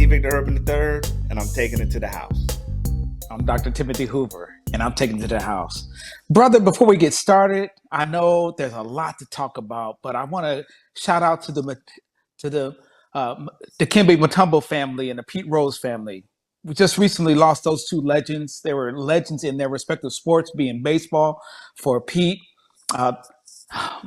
T. Victor Urban III, and I'm taking it to the house. I'm Dr. Timothy Hoover, and I'm taking it to the house. Brother, before we get started, I know there's a lot to talk about, but I want to shout out to the Kimbe Mutombo family and the Pete Rose family. We just recently lost those two legends. They were legends in their respective sports, being baseball for Pete. Uh,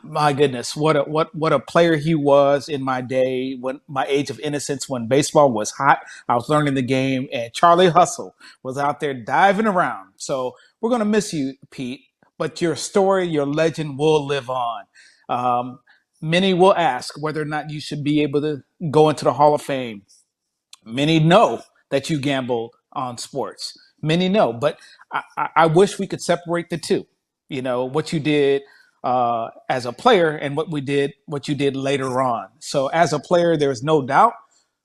My goodness, what a player he was in my day, when my age of innocence, when baseball was hot. I was learning the game, and Charlie Hustle was out there diving around. So we're gonna miss you, Pete, but your story, your legend will live on. Um, Many will ask whether or not you should be able to go into the Hall of Fame. Many know that you gambled on sports. Many know, but I wish we could separate the two. You know what you did as a player and what you did later on. So as a player, there's no doubt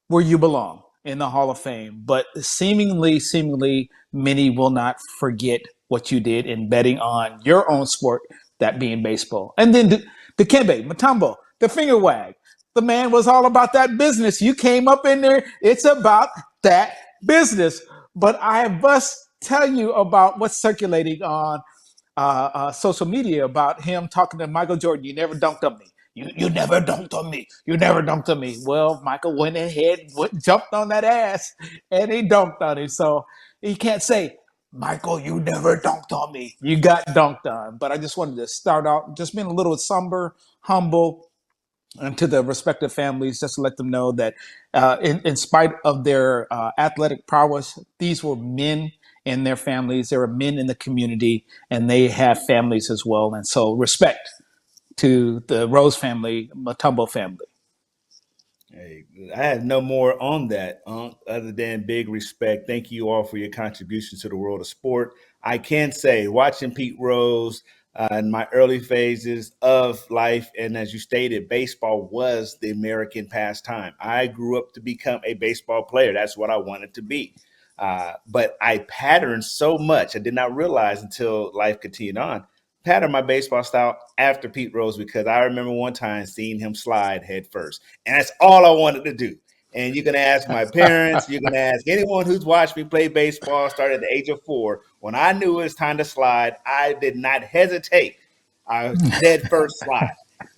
where you belong in the Hall of Fame. But seemingly, many will not forget what you did in betting on your own sport, that being baseball. And then the Kembe, Mutombo, the finger wag. The man was all about that business. You came up in there, it's about that business. But I must tell you about what's circulating on social media about him talking to Michael Jordan. You never dunked on me. You never dunked on me. You never dunked on me. Well, Michael went ahead, jumped on that ass, and he dunked on him. So he can't say, Michael, you never dunked on me. You got dunked on. But I just wanted to start out just being a little somber, humble, and to the respective families, just to let them know that in spite of their athletic prowess, these were men in their families. There are men in the community, and they have families as well. And so respect to the Rose family, Mutombo family. Hey, I have no more on that, other than big respect. Thank you all for your contributions to the world of sport. I can say, watching Pete Rose in my early phases of life, and as you stated, baseball was the American pastime. I grew up to become a baseball player. That's what I wanted to be. But I patterned so much, I did not realize until life continued on, pattern my baseball style after Pete Rose, because I remember one time seeing him slide head first. And that's all I wanted to do. And you can ask my parents, you can ask anyone who's watched me play baseball, started at the age of 4. When I knew it was time to slide, I did not hesitate. I head first slide.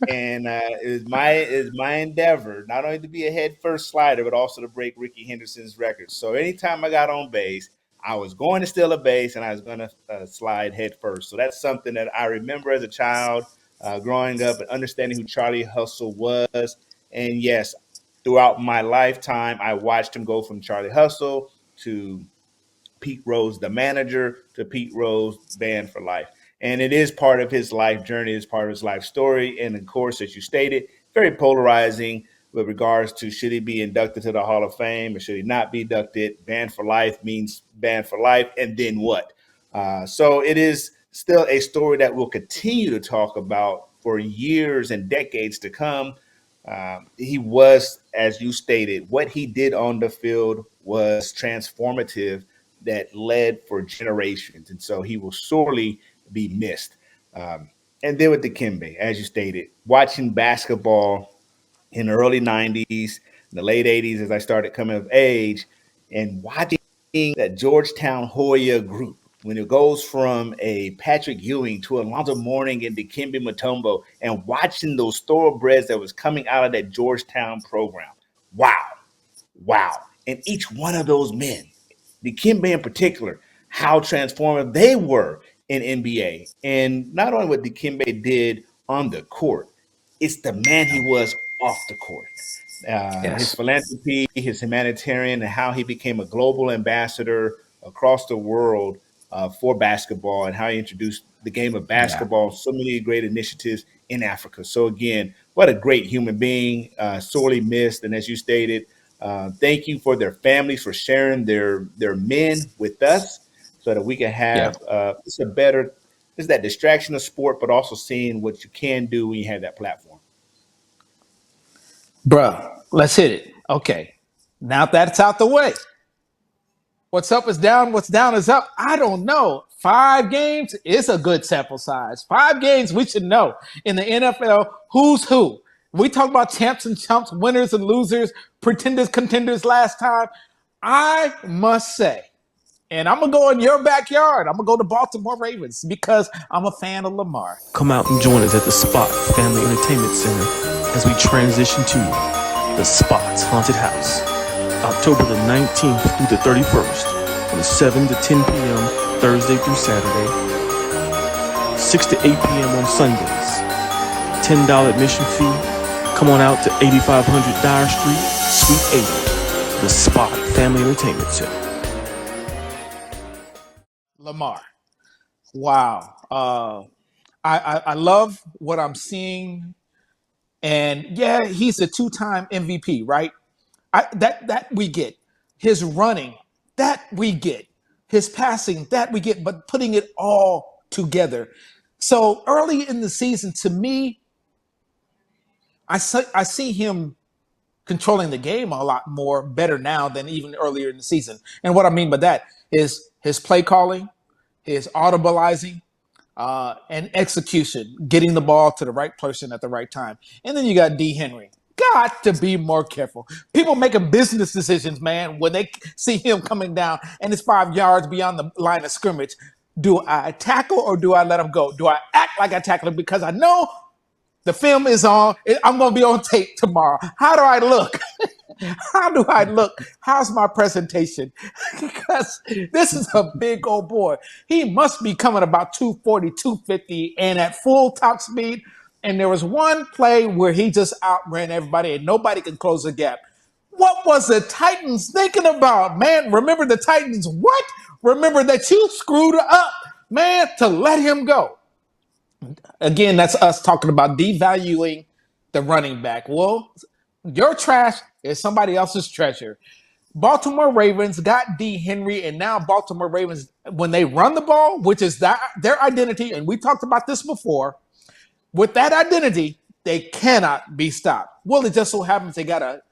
And it is my endeavor not only to be a head first slider, but also to break Ricky Henderson's record. So anytime I got on base, I was going to steal a base and I was going to slide head first. So that's something that I remember as a child, growing up and understanding who Charlie Hustle was. And yes, throughout my lifetime, I watched him go from Charlie Hustle to Pete Rose, the manager, to Pete Rose, banned for life. And it is part of his life journey, it's part of his life story. And of course, as you stated, very polarizing with regards to should he be inducted to the Hall of Fame or should he not be inducted. Banned for life means banned for life. And then what? So it is still a story that we'll continue to talk about for years and decades to come. He was, as you stated, what he did on the field was transformative, that led for generations. And so he will sorely be missed. And then with the Kimbe, as you stated, watching basketball in the early 90s, the late 80s, as I started coming of age, and watching that Georgetown Hoya group, when it goes from a Patrick Ewing to Alonzo Mourning and Dikembe Mutombo, and watching those thoroughbreds that was coming out of that Georgetown program. Wow. Wow. And each one of those men, Dikembe in particular, how transformative they were in NBA. And not only what Dikembe did on the court, it's the man he was off the court. His Yes. philanthropy, his humanitarian, and how he became a global ambassador across the world for basketball, and how he introduced the game of Yeah. basketball, so many great initiatives in Africa. So again, what a great human being, sorely missed. And as you stated, thank you for their families for sharing their men with us, so that we can Yeah. have it's a better, it's that distraction of sport, but also seeing what you can do when you have that platform. Bruh, let's hit it. Okay. Now that's out the way. What's up is down, what's down is up. I don't know. 5 games is a good sample size. 5 games, we should know in the NFL who's who. We talked about champs and chumps, winners and losers, pretenders, contenders last time. I must say, and I'm going to go in your backyard. I'm going to go to Baltimore Ravens because I'm a fan of Lamar. Come out and join us at the Spot Family Entertainment Center as we transition to the Spot's Haunted House, October the 19th through the 31st, from 7 to 10 p.m. Thursday through Saturday, 6 to 8 p.m. on Sundays. $10 admission fee. Come on out to 8500 Dyer Street, Suite 80, the Spot Family Entertainment Center. Lamar. Wow. I love what I'm seeing. And yeah, he's a two-time MVP, right? That we get. His running, that we get. His passing, that we get. But putting it all together. So early in the season, to me, I see him controlling the game a lot more better now than even earlier in the season. And what I mean by that is his play calling, his audibilizing, and execution, getting the ball to the right person at the right time. And then you got D. Henry. Got to be more careful. People making business decisions, man, when they see him coming down and it's 5 yards beyond the line of scrimmage. Do I tackle or do I let him go? Do I act like I tackle him because I know the film is on? I'm going to be on tape tomorrow. How do I look? How do I look? How's my presentation? Because this is a big old boy. He must be coming about 240, 250 and at full top speed. And there was one play where he just outran everybody and nobody can close the gap. What was the Titans thinking about, man? Remember the Titans what? Remember that you screwed up, man, to let him go. Again, that's us talking about devaluing the running back. Well, your trash is somebody else's treasure. Baltimore Ravens got D. Henry, and now Baltimore Ravens, when they run the ball, which is their identity, and we talked about this before, with that identity, they cannot be stopped. Well, it just so happens they got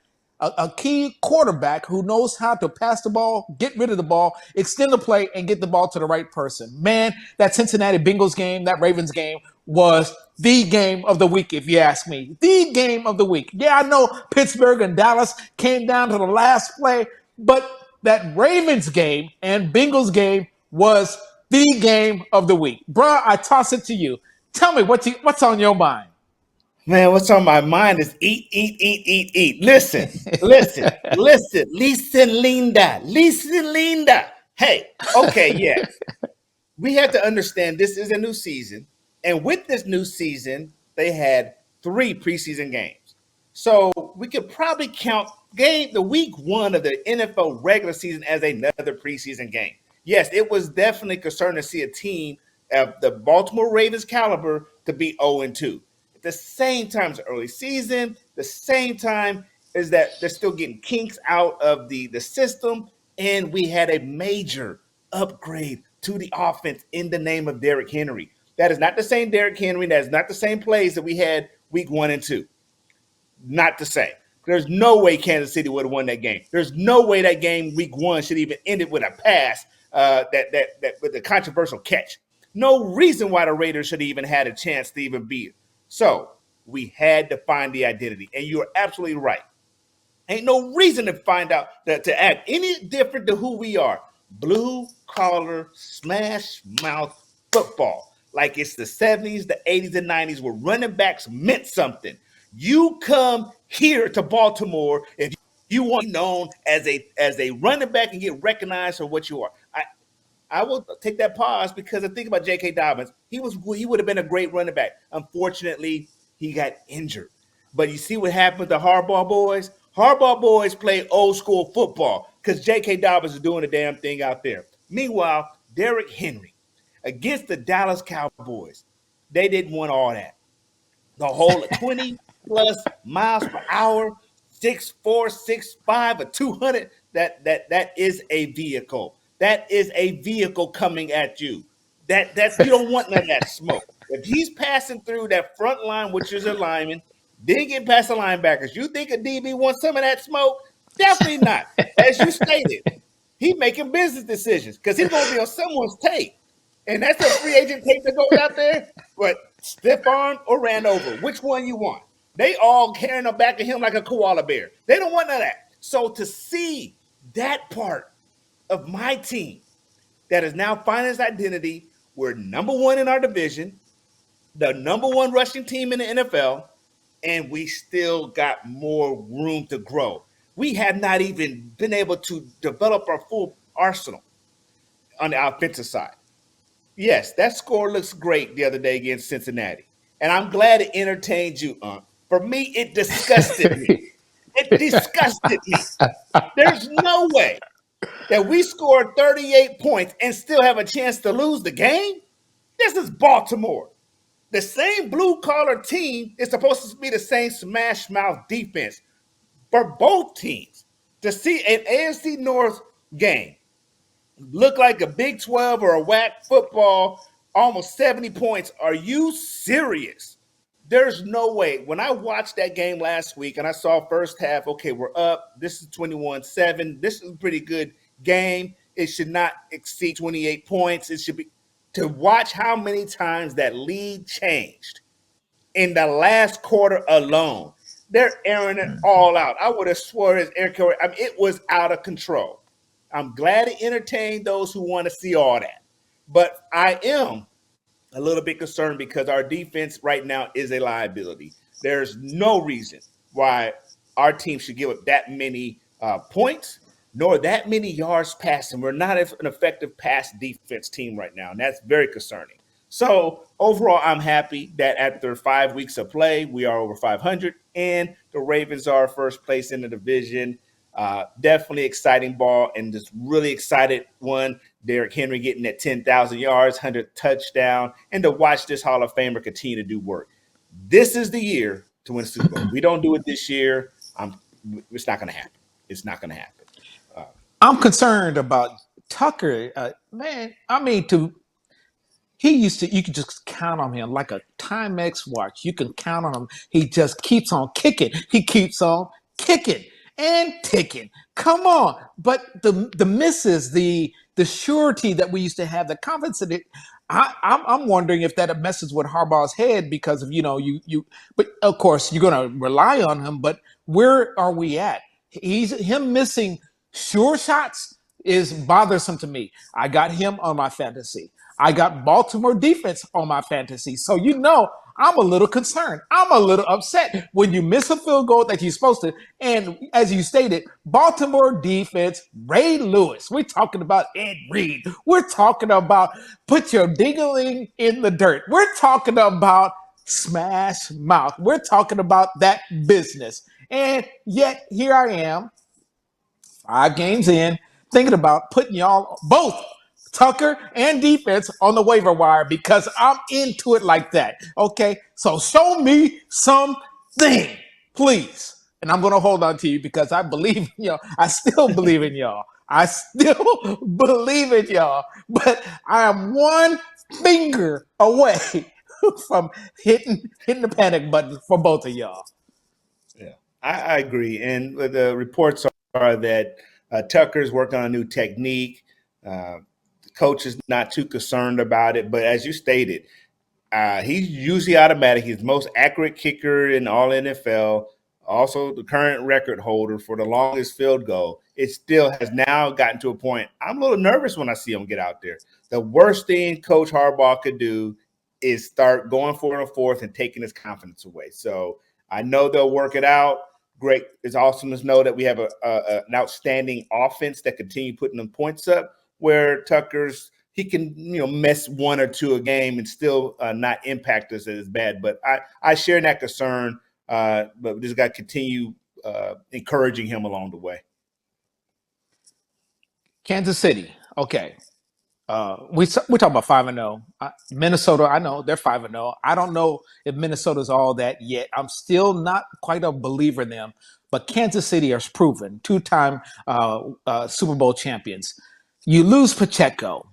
a key quarterback who knows how to pass the ball, get rid of the ball, extend the play, and get the ball to the right person. Man, that Cincinnati Bengals game, that Ravens game was the game of the week, if you ask me. The game of the week. Yeah, I know Pittsburgh and Dallas came down to the last play, but that Ravens game and Bengals game was the game of the week. Bruh, I toss it to you. Tell me what's on your mind. Man, what's on my mind is eat, eat, eat, eat, eat. Listen, Linda. Hey, okay, yeah. We have to understand this is a new season. And with this new season, they had 3 preseason games. So we could probably count the week 1 of the NFL regular season as another preseason game. Yes, it was definitely concerning to see a team of the Baltimore Ravens caliber to be 0-2. At the same time as the early season, the same time is that they're still getting kinks out of the system, and we had a major upgrade to the offense in the name of Derrick Henry. That is not the same Derrick Henry. That is not the same plays that we had week 1 and 2. Not the same. There's no way Kansas City would have won that game. There's no way that game week 1 should even ended with a pass that with a controversial catch. No reason why the Raiders should have even had a chance to even beat it. So we had to find the identity, and you're absolutely right. Ain't no reason to find out that to act any different to who we are. Blue collar, smash mouth football. Like it's the 70s, the 80s, and 90s where running backs meant something. You come here to Baltimore if you want to be known as a running back and get recognized for what you are. I will take that pause because I think about J.K. Dobbins. He would have been a great running back. Unfortunately, he got injured. But you see what happened to Harbaugh boys? Harbaugh boys play old school football because J.K. Dobbins is doing the damn thing out there. Meanwhile, Derrick Henry against the Dallas Cowboys, they didn't want all that. The whole 20 plus miles per hour, 6'4", 6'5", or 200. That is a vehicle. That is a vehicle coming at you. That you don't want none of that smoke. If he's passing through that front line, which is a lineman, then get past the linebackers, you think a DB wants some of that smoke? Definitely not. As you stated, he's making business decisions because he's going to be on someone's tape. And that's a free agent tape that goes out there. But stiff arm or ran over, which one you want? They all carrying the back of him like a koala bear. They don't want none of that. So to see that part of my team that is now finding its identity, we're number one in our division, the number one rushing team in the NFL, and we still got more room to grow. We have not even been able to develop our full arsenal on the offensive side. Yes, that score looks great the other day against Cincinnati. And I'm glad it entertained you, Unc. For me, it disgusted me. It disgusted me. There's no way that we scored 38 points and still have a chance to lose the game. This is Baltimore. The same blue collar team is supposed to be the same smash mouth defense for both teams. To see an AFC North game look like a Big 12 or a WAC football, almost 70 points. Are you serious? There's no way. When I watched that game last week and I saw first half, okay, we're up. This is 21-7. This is a pretty good game. It should not exceed 28 points. It should be to watch how many times that lead changed in the last quarter alone. They're airing it all out. I would have swore his air carrier. I mean, it was out of control. I'm glad it entertained those who want to see all that. But I am a little bit concerned because our defense right now is a liability. There's no reason why our team should give up that many points nor that many yards passing. We're not an effective pass defense team right now, and that's very concerning. So overall, I'm happy that after 5 weeks of play, we are over 500, and the Ravens are first place in the division. Definitely exciting ball, and just really excited one. Derrick Henry getting that 10,000 yards, 100 touchdown, and to watch this Hall of Famer continue to do work. This is the year to win Super Bowl. We don't do it this year. It's not going to happen. It's not going to happen. I'm concerned about Tucker. Man, I mean, you could just count on him like a Timex watch. You can count on him. He just keeps on kicking. He keeps on kicking and ticking. Come on. But the misses, the surety that we used to have, the confidence in it, I'm wondering if that messes with Harbaugh's head because of, but of course you're going to rely on him, but where are we at? Him missing sure shots is bothersome to me. I got him on my fantasy. I got Baltimore defense on my fantasy. So, I'm a little concerned. I'm a little upset when you miss a field goal that you're supposed to. And as you stated, Baltimore defense, Ray Lewis. We're talking about Ed Reed. We're talking about put your dingling in the dirt. We're talking about smash mouth. We're talking about that business. And yet here I am, 5 games in, thinking about putting y'all both Tucker and defense on the waiver wire because I'm into it like that. Okay, so show me something, please. And I'm going to hold on to you because I believe in y'all. I still believe in y'all. I still believe in y'all. But I am one finger away from hitting the panic button for both of y'all. Yeah, I agree. And the reports are that Tucker's working on a new technique. Coach is not too concerned about it, but as you stated, he's usually automatic. He's the most accurate kicker in all NFL, also the current record holder for the longest field goal. It still has now gotten to a point. I'm a little nervous when I see him get out there. The worst thing Coach Harbaugh could do is start going for it on fourth and taking his confidence away. So I know they'll work it out. Great. It's awesome to know that we have an outstanding offense that continue putting them points up, where he can miss one or two a game and still not impact us as bad. But I share that concern, but we just got to continue encouraging him along the way. Kansas City. Okay. We talk about 5-0. Minnesota, I know they're 5-0. I don't know if Minnesota's all that yet. I'm still not quite a believer in them. But Kansas City has proven 2-time Super Bowl champions. You lose Pacheco.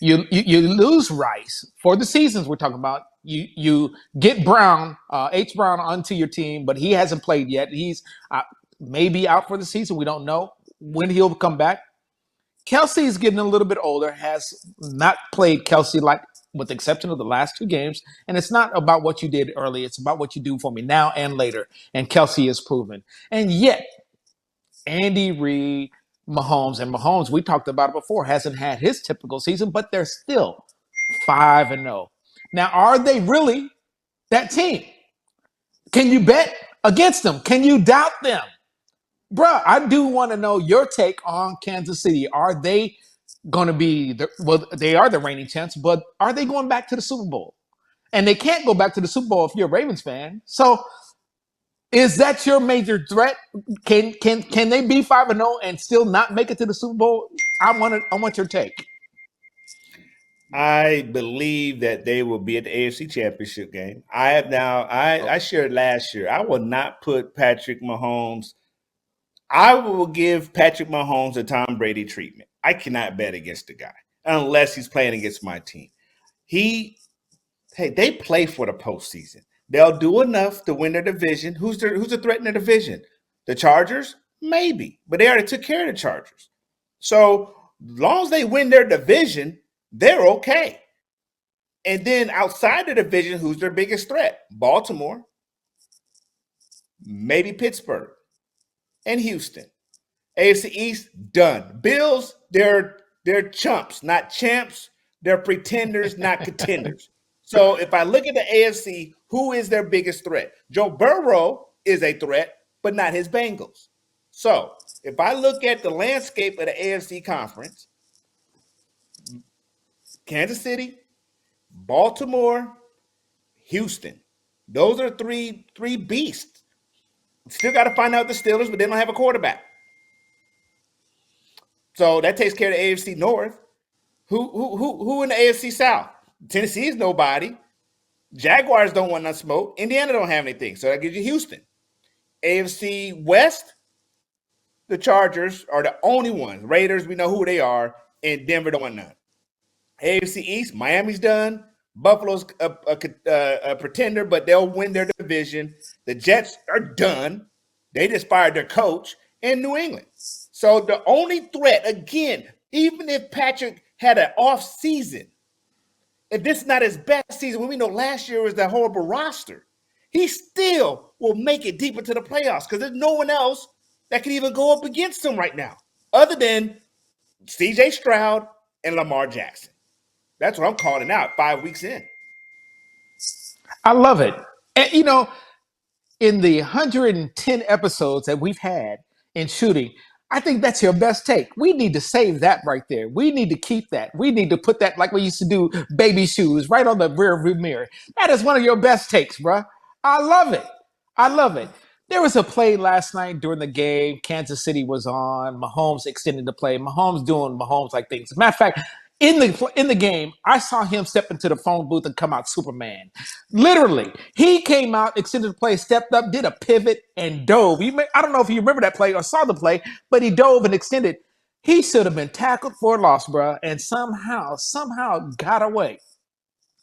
You lose Rice for the seasons we're talking about. You get Brown, H. Brown onto your team, but he hasn't played yet. He's maybe out for the season. We don't know when he'll come back. Kelsey's getting a little bit older, has not played Kelsey like with the exception of the last two games. And it's not about what you did early. It's about what you do for me now and later. And Kelsey has proven. And yet, Andy Reid, Mahomes, we talked about it before, hasn't had his typical season, but they're still 5-0. Now, are they really that team? Can you bet against them? Can you doubt them? Bruh, I do want to know your take on Kansas City. Are they going to be, they are the reigning champs, but are they going back to the Super Bowl? And they can't go back to the Super Bowl if you're a Ravens fan. So is that your major threat? Can they be 5-0 and still not make it to the Super Bowl? I want your take. I believe that they will be at the AFC Championship game. I shared last year. I will not put Patrick Mahomes. I will give Patrick Mahomes a Tom Brady treatment. I cannot bet against the guy unless he's playing against my team. They play for the postseason. They'll do enough to win their division. Who's a threat in the division? The Chargers? Maybe, but they already took care of the Chargers. So as long as they win their division, they're okay. And then outside the division, who's their biggest threat? Baltimore, maybe Pittsburgh, and Houston. AFC East, done. Bills, they're chumps, not champs. They're pretenders, not contenders. So if I look at the AFC, who is their biggest threat? Joe Burrow is a threat, but not his Bengals. So if I look at the landscape of the AFC conference, Kansas City, Baltimore, Houston. Those are three beasts. Still got to find out the Steelers, but they don't have a quarterback. So that takes care of the AFC North. Who in the AFC South? Tennessee is nobody. Jaguars don't want no smoke. Indiana don't have anything. So that gives you Houston. AFC West, the Chargers are the only ones. Raiders, we know who they are. And Denver don't want none. AFC East, Miami's done. Buffalo's a pretender, but they'll win their division. The Jets are done. They just fired their coach in New England. So the only threat, again, even if Patrick had an off season, if this is not his best season, when we know last year was that horrible roster, he still will make it deep into the playoffs because there's no one else that can even go up against him right now other than C.J. Stroud and Lamar Jackson. That's what I'm calling out 5 weeks in. I love it. And, in the 110 episodes that we've had in shooting, I think that's your best take. We need to save that right there. We need to keep that. We need to put that like we used to do baby shoes right on the rear view mirror. That is one of your best takes, bruh. I love it. I love it. There was a play last night during the game. Kansas City was on. Mahomes extended the play. Mahomes doing Mahomes-like things. As a matter of fact, in the game, I saw him step into the phone booth and come out Superman. Literally, he came out, extended the play, stepped up, did a pivot, and dove. I don't know if you remember that play or saw the play, but he dove and extended. He should have been tackled for a loss, bro, and somehow got away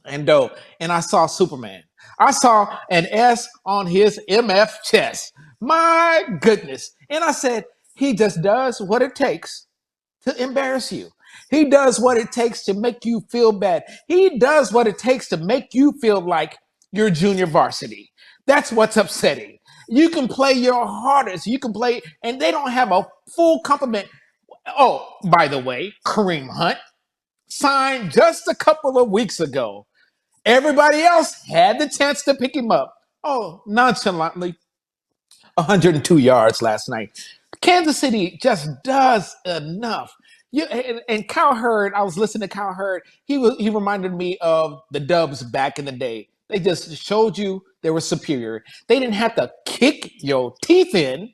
and dove. And I saw Superman. I saw an S on his MF chest. My goodness. And I said, he just does what it takes to embarrass you. He does what it takes to make you feel bad. He does what it takes to make you feel like you're junior varsity. That's what's upsetting. You can play your hardest. You can play, and they don't have a full complement. Oh, by the way, Kareem Hunt signed just a couple of weeks ago. Everybody else had the chance to pick him up. Oh, nonchalantly, 102 yards last night. Kansas City just does enough. And Kyle Hurd, I was listening to Kyle Hurd. He reminded me of the Dubs back in the day. They just showed you they were superior. They didn't have to kick your teeth in.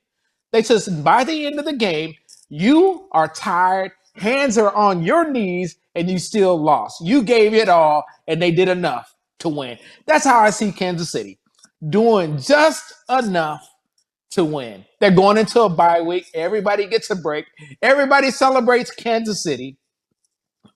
They just, by the end of the game, you are tired, hands are on your knees, and you still lost. You gave it all, and they did enough to win. That's how I see Kansas City, doing just enough to win. They're going into a bye week. Everybody gets a break. Everybody celebrates Kansas City.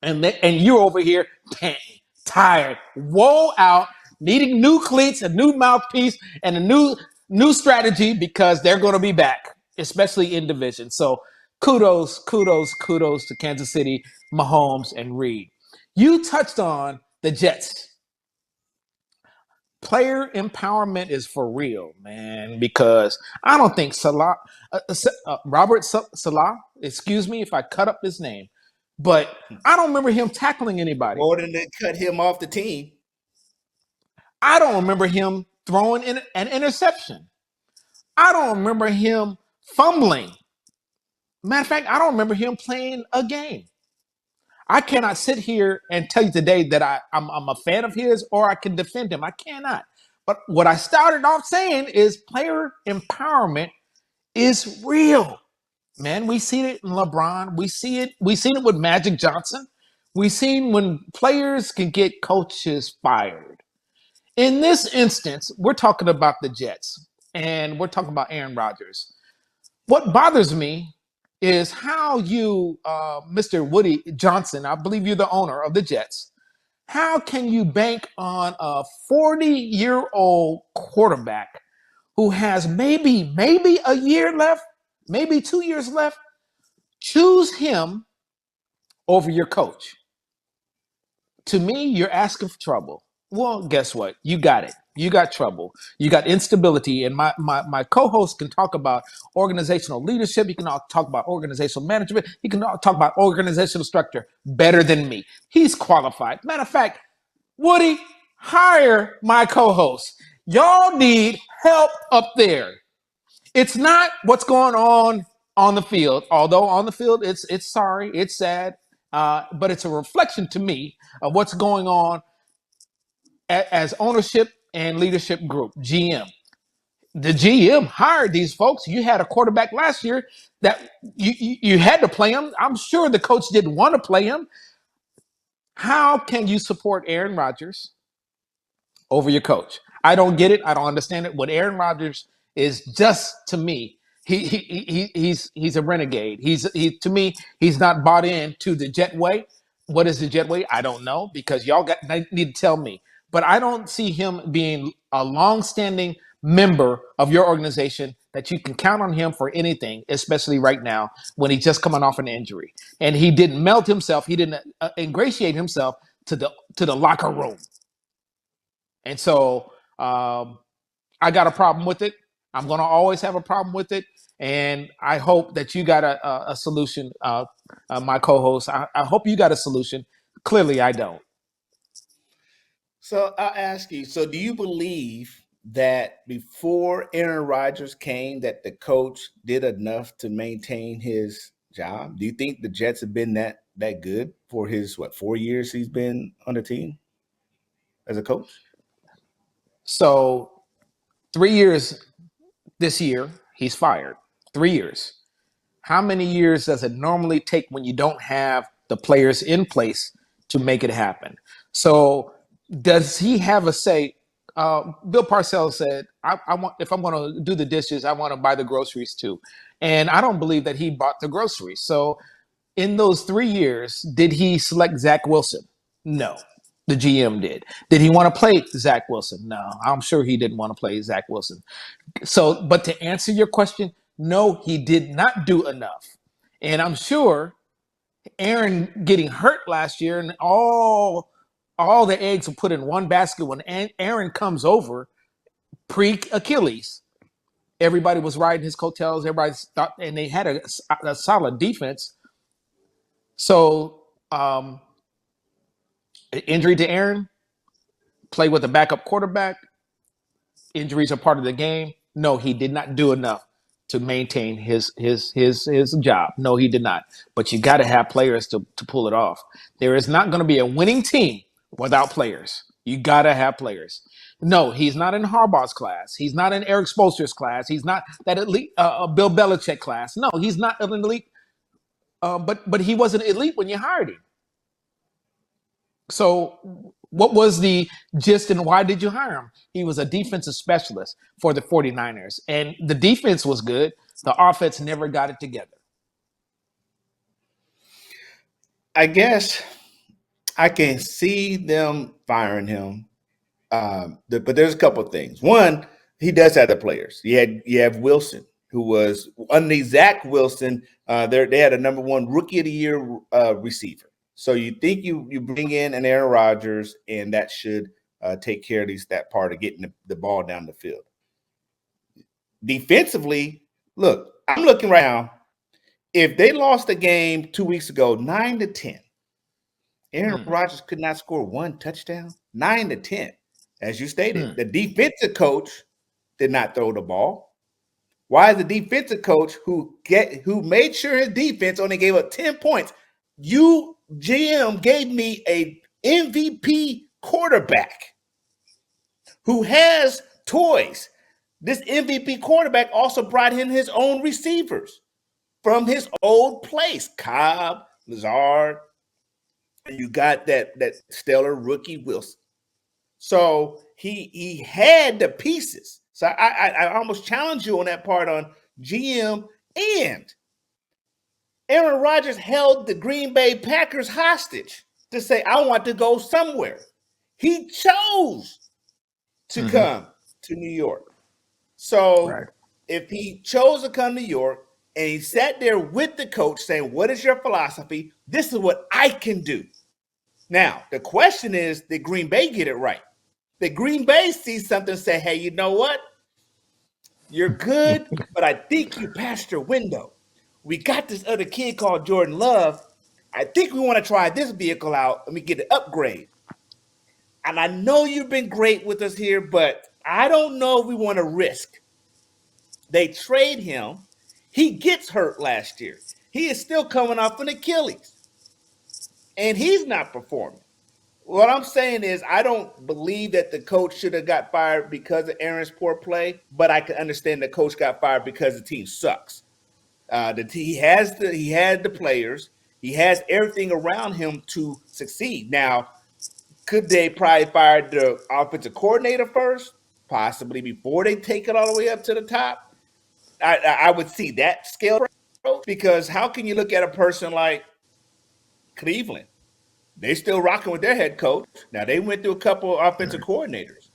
And you're over here panting, tired, woe out, needing new cleats, a new mouthpiece, and a new strategy because they're going to be back, especially in division. So kudos to Kansas City, Mahomes, and Reid. You touched on the Jets. Player empowerment is for real, man, because I don't think Robert Salah, excuse me if I cut up his name, but I don't remember him tackling anybody. More than to cut him off the team. I don't remember him throwing in an interception. I don't remember him fumbling. Matter of fact, I don't remember him playing a game. I cannot sit here and tell you today that I'm a fan of his or I can defend him. I cannot. But what I started off saying is player empowerment is real. Man, we see it in LeBron. We seen it with Magic Johnson. We've seen when players can get coaches fired. In this instance, we're talking about the Jets and we're talking about Aaron Rodgers. What bothers me is how you, Mr. Woody Johnson, I believe you're the owner of the Jets. How can you bank on a 40-year-old quarterback who has maybe a year left, maybe 2 years left? Choose him over your coach. To me, you're asking for trouble. Well, guess what? You got it. You got trouble. You got instability. And my co-host can talk about organizational leadership. He can talk about organizational management. He can talk about organizational structure better than me. He's qualified. Matter of fact, Woody, hire my co-host. Y'all need help up there. It's not what's going on the field, although on the field it's sorry, it's sad, but it's a reflection to me of what's going on as ownership and leadership group, GM. The GM hired these folks. You had a quarterback last year that you had to play him. I'm sure the coach didn't want to play him. How can you support Aaron Rodgers over your coach? I don't get it. I don't understand it. What Aaron Rodgers is just to me, he's a renegade. To me, he's not bought in to the Jet way. What is the Jet way? I don't know because y'all need to tell me. But I don't see him being a long-standing member of your organization that you can count on him for anything, especially right now when he's just coming off an injury and he didn't melt himself. He didn't ingratiate himself to the locker room. And so I got a problem with it. I'm going to always have a problem with it. And I hope that you got a solution, my co-host. I hope you got a solution. Clearly, I don't. So I'll ask you, so do you believe that before Aaron Rodgers came that the coach did enough to maintain his job? Do you think the Jets have been that good for his, 4 years he's been on the team as a coach? So 3 years this year, he's fired. 3 years. How many years does it normally take when you don't have the players in place to make it happen? So does he have a say? Bill Parcells said, I want, if I'm going to do the dishes, I want to buy the groceries too. And I don't believe that he bought the groceries. So in those 3 years, did he select Zach Wilson? No. The GM did. Did he want to play Zach Wilson? No, I'm sure he didn't want to play Zach Wilson. So, but to answer your question, no, he did not do enough. And I'm sure Aaron getting hurt last year and all the eggs were put in one basket when Aaron comes over pre-Achilles. Everybody was riding his coattails. Everybody thought, and they had a solid defense. So, injury to Aaron, play with a backup quarterback. Injuries are part of the game. No, he did not do enough to maintain his job. No, he did not. But you got to have players to pull it off. There is not going to be a winning team without players. You got to have players. No, he's not in Harbaugh's class. He's not in Eric Spoelstra's class. He's not that elite Bill Belichick class. No, he's not an elite. But he wasn't elite when you hired him. So what was the gist and why did you hire him? He was a defensive specialist for the 49ers. And the defense was good. The offense never got it together. I guess I can see them firing him. But there's a couple of things. One, he does have the players. You have Wilson, who was underneath Zach Wilson. They had a number one rookie of the year receiver. So you think you bring in an Aaron Rodgers, and that should take care of that part of getting the ball down the field. Defensively, look, I'm looking right now. If they lost a game 2 weeks ago, 9-10, Aaron Rodgers could not score one touchdown. 9-10, as you stated. The defensive coach did not throw the ball. Why is the defensive coach who made sure his defense only gave up 10 points? You, GM, gave me a MVP quarterback who has toys. This MVP quarterback also brought him his own receivers from his old place, Cobb, Lazard, and you got that stellar rookie Wilson. So he had the pieces. So I almost challenge you on that part on GM. And Aaron Rodgers held the Green Bay Packers hostage to say, I want to go somewhere. He chose to come to New York. So if he chose to come to New York and he sat there with the coach saying, what is your philosophy? This is what I can do. Now, the question is, did Green Bay get it right? Did Green Bay see something and say, hey, you know what? You're good, but I think you passed your window. We got this other kid called Jordan Love. I think we want to try this vehicle out. Let me get an upgrade. And I know you've been great with us here, but I don't know if we want to risk. They trade him. He gets hurt last year. He is still coming off an Achilles. And he's not performing. What I'm saying is I don't believe that the coach should have got fired because of Aaron's poor play, but I can understand the coach got fired because the team sucks. He had the players. He has everything around him to succeed. Now, could they probably fire the offensive coordinator first, possibly before they take it all the way up to the top? I would see that scale, because how can you look at a person like Cleveland? They still rocking with their head coach. Now, they went through a couple of offensive coordinators.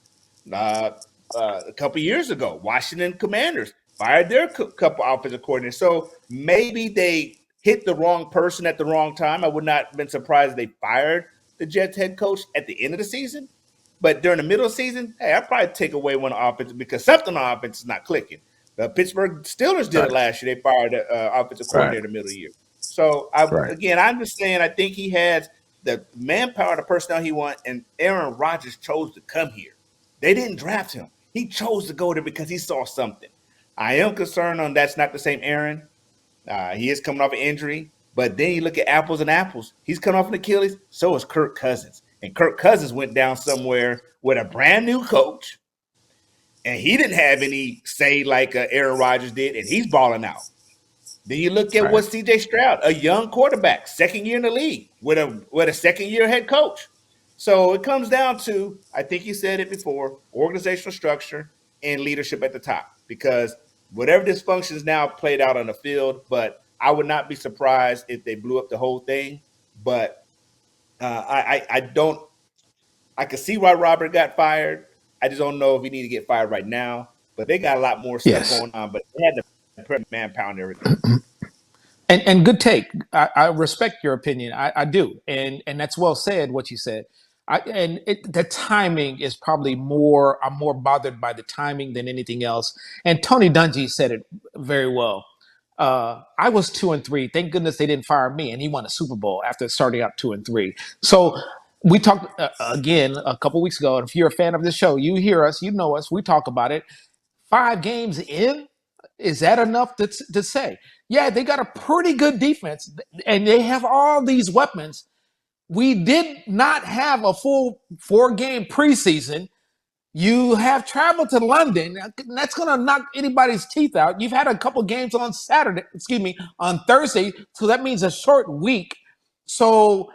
A couple years ago, Washington Commanders fired their couple offensive coordinators. So maybe they hit the wrong person at the wrong time. I would not have been surprised if they fired the Jets head coach at the end of the season. But during the middle of the season, hey, I'd probably take away one offense because something on offense is not clicking. The Pittsburgh Steelers did it last year. They fired the offensive coordinator in the middle of the year. So, again, I'm just saying I think he has the manpower, the personnel he wants, and Aaron Rodgers chose to come here. They didn't draft him. He chose to go there because he saw something. I am concerned on that's not the same Aaron. He is coming off an injury. But then you look at apples and apples. He's coming off an Achilles. So is Kirk Cousins. And Kirk Cousins went down somewhere with a brand new coach. And he didn't have any say like Aaron Rodgers did. And he's balling out. Then you look at what C.J. Stroud, a young quarterback, second year in the league, with a second-year head coach. So it comes down to, I think you said it before, organizational structure and leadership at the top. Because whatever dysfunction is now played out on the field, but I would not be surprised if they blew up the whole thing. But I can see why Robert got fired. I just don't know if he need to get fired right now. But they got a lot more stuff going on. But they had to put manpower and everything. And good take. I respect your opinion. I do. And that's well said, what you said. The timing is probably more, I'm more bothered by the timing than anything else. And Tony Dungy said it very well. I was 2-3. Thank goodness they didn't fire me. And he won a Super Bowl after starting out 2-3. So we talked again a couple weeks ago. And if you're a fan of this show, you hear us, you know us, we talk about it. 5 games in, is that enough to say? Yeah, they got a pretty good defense, and they have all these weapons. We did not have a full 4-game preseason. You have traveled to London. That's going to knock anybody's teeth out. You've had a couple games on on Thursday, so that means a short week. So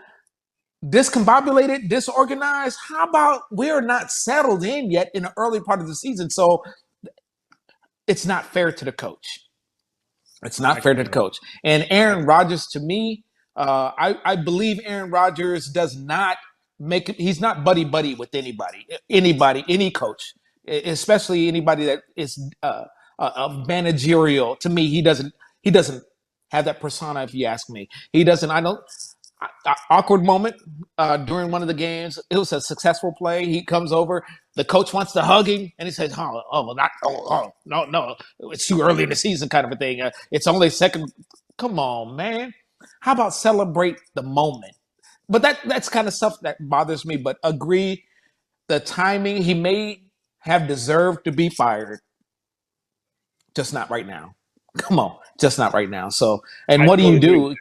discombobulated, disorganized. How about we're not settled in yet in the early part of the season? So it's not fair to the coach. It's not fair to the coach. And Aaron Rodgers, to me, I believe Aaron Rodgers does not he's not buddy-buddy with anybody, any coach, especially anybody that is managerial. To me, he doesn't have that persona, if you ask me. He doesn't, awkward moment during one of the games. It was a successful play. He comes over. The coach wants to hug him, and he says, no, it's too early in the season," kind of a thing. It's only second. Come on, man. How about celebrate the moment? But that's kind of stuff that bothers me. But agree, the timing. He may have deserved to be fired, just not right now. Come on, just not right now. So, and I what do totally you agree. do?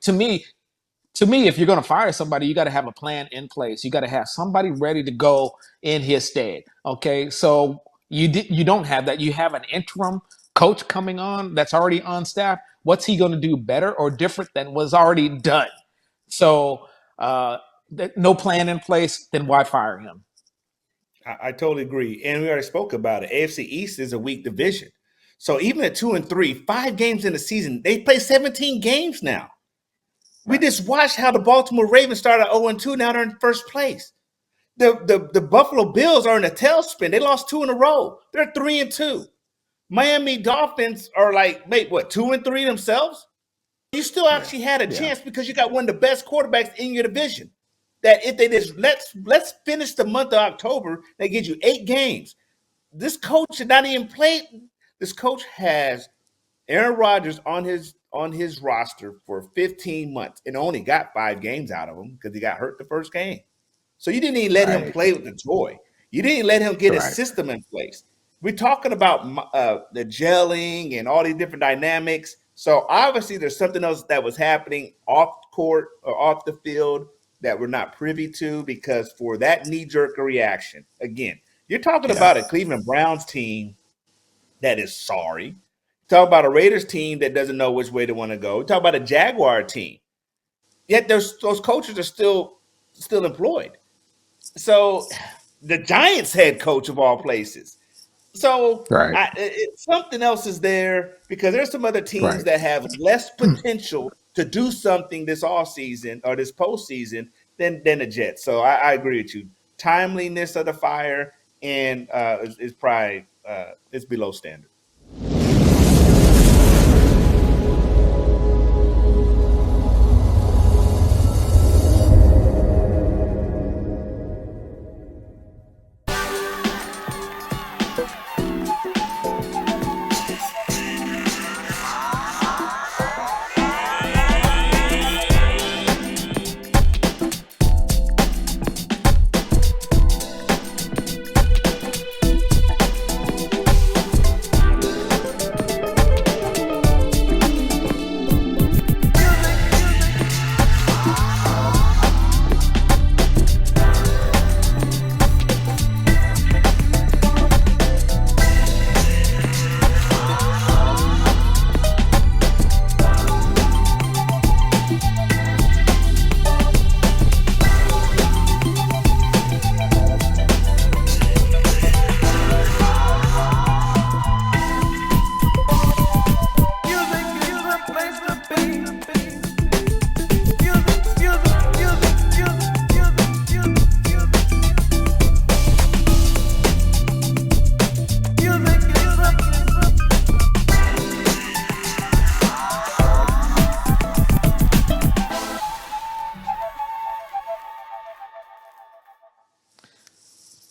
To me, if you're going to fire somebody, you got to have a plan in place. You got to have somebody ready to go in his stead. Okay, so you don't have that. You have an interim coach coming on that's already on staff. What's he going to do better or different than was already done? So no plan in place. Then why fire him? I totally agree. And we already spoke about it. AFC East is a weak division. So even at 2-3, 5 games in the season, they play 17 games now. We Right. just watched how the Baltimore Ravens started 0-2. Now they're in first place. The Buffalo Bills are in a tailspin. They lost 2 in a row. They're 3-2. Miami Dolphins are like, wait, what, 2-3 themselves? You still Yeah. actually had a Yeah. chance because you got one of the best quarterbacks in your division. That if they just let's finish the month of October, they get you 8 games. This coach should not even play. This coach has Aaron Rodgers on his roster for 15 months and only got 5 games out of him because he got hurt the first game. So you didn't even let him Right. play with the toy. You didn't let him get a Right. system in place. We're talking about the gelling and all these different dynamics. So obviously there's something else that was happening off court or off the field that we're not privy to because for that knee-jerk reaction, again, you're talking Yeah. about a Cleveland Browns team that is sorry. Talk about a Raiders team that doesn't know which way they want to go. Talk about a Jaguar team. Yet those coaches are still employed. So the Giants head coach of all places. So Right. something else is there because there's some other teams Right. that have less potential to do something this off season or this postseason than the Jets. So I agree with you. Timeliness of the fire and is probably it's below standard.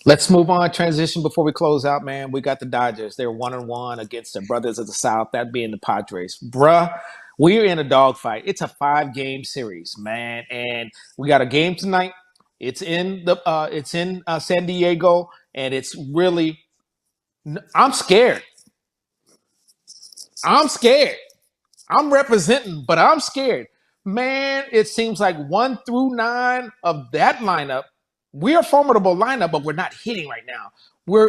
Let's move on. Transition before we close out, man. We got the Dodgers. They're 1-1 against the Brothers of the South, that being the Padres. Bruh, we're in a dogfight. It's a 5-game series, man, and we got a game tonight. It's in San Diego, and it's really. I'm scared. I'm scared. I'm representing, but I'm scared. Man, it seems like 1 through 9 of that lineup, we're a formidable lineup, but we're not hitting right now.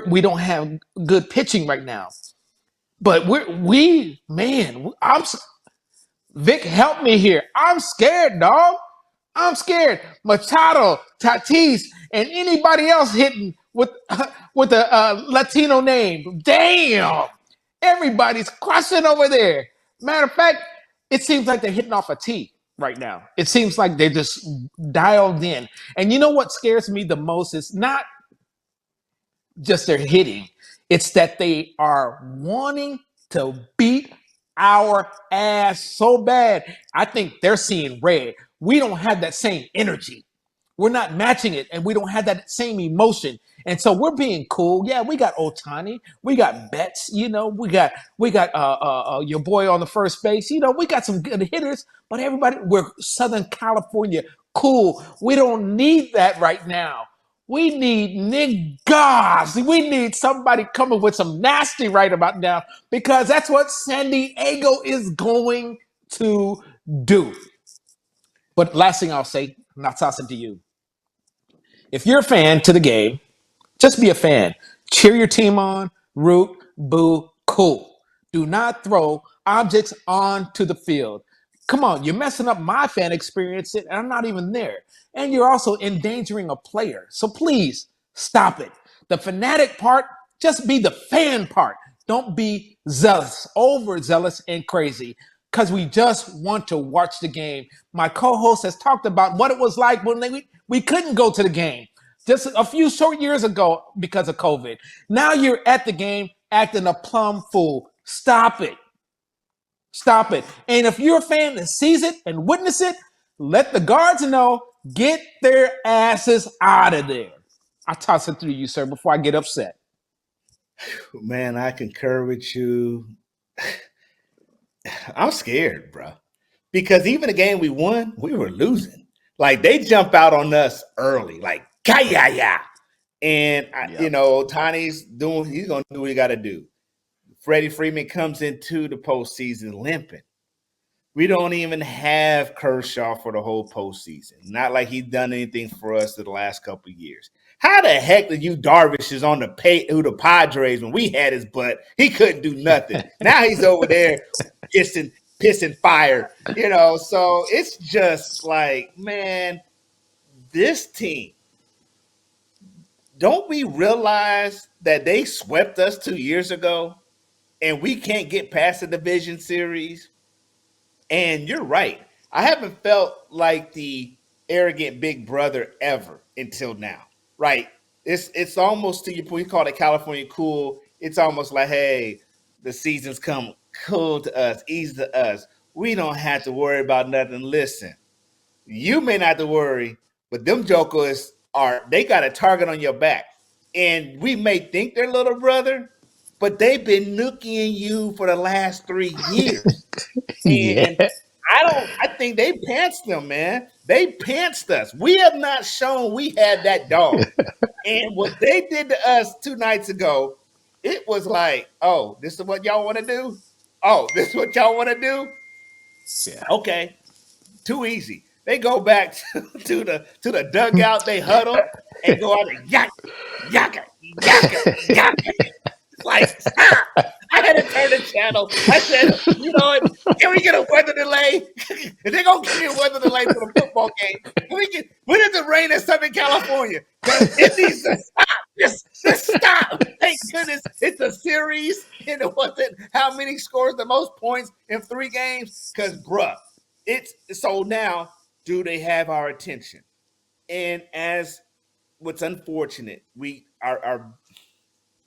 We don't have good pitching right now. But Vic, help me here. I'm scared, dog. I'm scared. Machado, Tatis, and anybody else hitting with with a Latino name. Damn, everybody's crushing over there. Matter of fact, it seems like they're hitting off a tee right now. It seems like they're just dialed in. And you know what scares me the most is not just their hitting; it's that they are wanting to beat our ass so bad. I think they're seeing red. We don't have that same energy. We're not matching it, and we don't have that same emotion. And so we're being cool. Yeah, we got Otani, we got Betts. We got your boy on the first base. We got some good hitters. But everybody, we're Southern California cool. We don't need that right now. We need niggas. We need somebody coming with some nasty right about now because that's what San Diego is going to do. But last thing I'll say, I'm not tossing to you. If you're a fan to the game, just be a fan. Cheer your team on, root, boo, cool. Do not throw objects onto the field. Come on, you're messing up my fan experience, and I'm not even there. And you're also endangering a player. So please stop it. The fanatic part, just be the fan part. Don't be zealous, overzealous, and crazy because we just want to watch the game. My co-host has talked about what it was like when we couldn't go to the game just a few short years ago because of COVID. Now you're at the game acting a plumb fool. Stop it. Stop it. And if you're a fan that sees it and witness it, let the guards know, get their asses out of there. I toss it through you, sir, before I get upset. Man, I concur with you. I'm scared, bro. Because even the game we won, we were losing. Like they jump out on us early, like kaya. And Tony's he's gonna do what he gotta do. Freddie Freeman comes into the postseason limping. We don't even have Kershaw for the whole postseason. Not like he's done anything for us in the last couple of years. How the heck did you Darvish is on the Padres when we had his butt? He couldn't do nothing. Now he's over there pissing fire. So it's just like, man, this team, don't we realize that they swept us 2 years ago and we can't get past the division series? And you're right. I haven't felt like the arrogant big brother ever until now, right? It's almost to your point. You call it California cool. It's almost like, hey, the season's come cool to us, easy to us. We don't have to worry about nothing. Listen, you may not have to worry, but them jokers they got a target on your back. And we may think they're little brother, but they've been nooking you for the last 3 years. Yeah. And I think they pantsed them, man. They pantsed us. We have not shown we had that dog. And what they did to us 2 nights ago, it was like, oh, this is what y'all want to do? Oh, this is what y'all want to do? Yeah. Okay. Too easy. They go back to the dugout, they huddle, and go out and yaka. Like, stop. I had to turn the channel. I said, can we get a weather delay? If they're going to give me a weather delay for the football game, when does it rain in Southern California? It needs to stop. Just stop. Thank goodness it's a series, and it wasn't how many scores the most points in 3 games. Because, bruh, it's so now, do they have our attention? And as what's unfortunate,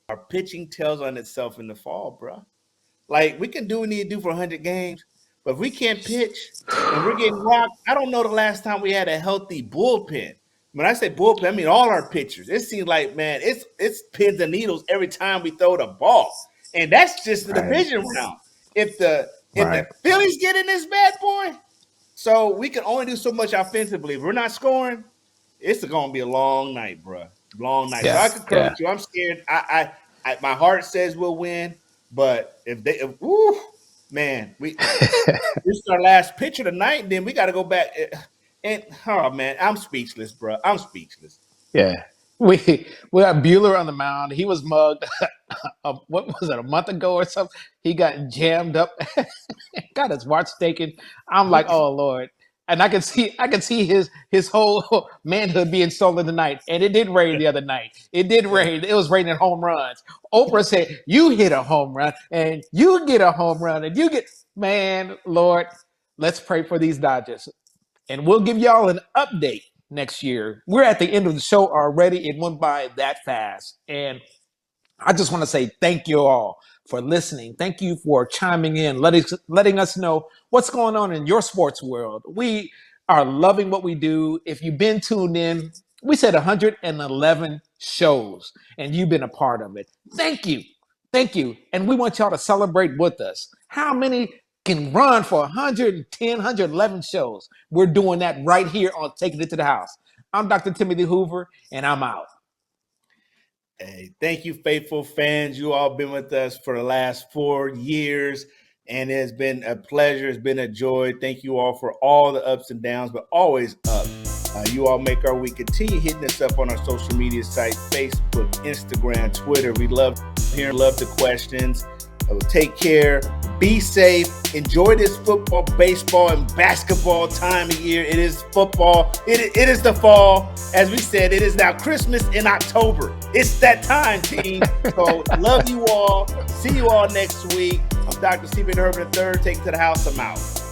our pitching tells on itself in the fall, bro. Like, we can do what we need to do for 100 games, but if we can't pitch and we're getting rocked, I don't know the last time we had a healthy bullpen. When I say bullpen, I mean all our pitchers. It seems like, man, it's pins and needles every time we throw the ball. And that's just the division round. If the Phillies get in this bad boy, so we can only do so much offensively. If we're not scoring, it's going to be a long night, bro. Long night. Yeah, So I concur with you. I'm scared. My heart says we'll win, but man, this is our last pitch of the night, and then we got to go back. And oh man, I'm speechless, bro. I'm speechless. Yeah. We had Bueller on the mound. He was mugged. What was it, a month ago or something? He got jammed up, got his watch taken. I'm like, oh Lord. And I can see his whole manhood being stolen tonight. And it did rain the other night. It did rain. It was raining home runs. Oprah said, you hit a home run and you get a home run and man, Lord, let's pray for these Dodgers. And we'll give y'all an update next year. We're at the end of the show already. It went by that fast. And I just want to say thank you all for listening. Thank you for chiming in, letting us know what's going on in your sports world. We are loving what we do. If you've been tuned in, we said 111 shows, and you've been a part of it. Thank you. Thank you. And we want y'all to celebrate with us. How many can run for 110, 111 shows? We're doing that right here on Taking It to the House. I'm Dr. Timothy Hoover, and I'm out. Hey, thank you, faithful fans. You all been with us for the last 4 years, and it has been a pleasure. It's been a joy. Thank you all for all the ups and downs, but always up. You all make our week. Continue hitting us up on our social media sites, Facebook, Instagram, Twitter. We love hearing, love the questions. Take care. Be safe. Enjoy this football, baseball, and basketball time of year. It is football. It is the fall. As we said, it is now Christmas in October. It's that time, team. So love you all. See you all next week. I'm Dr. Stephen Herbert III. Take it to the house. I'm out.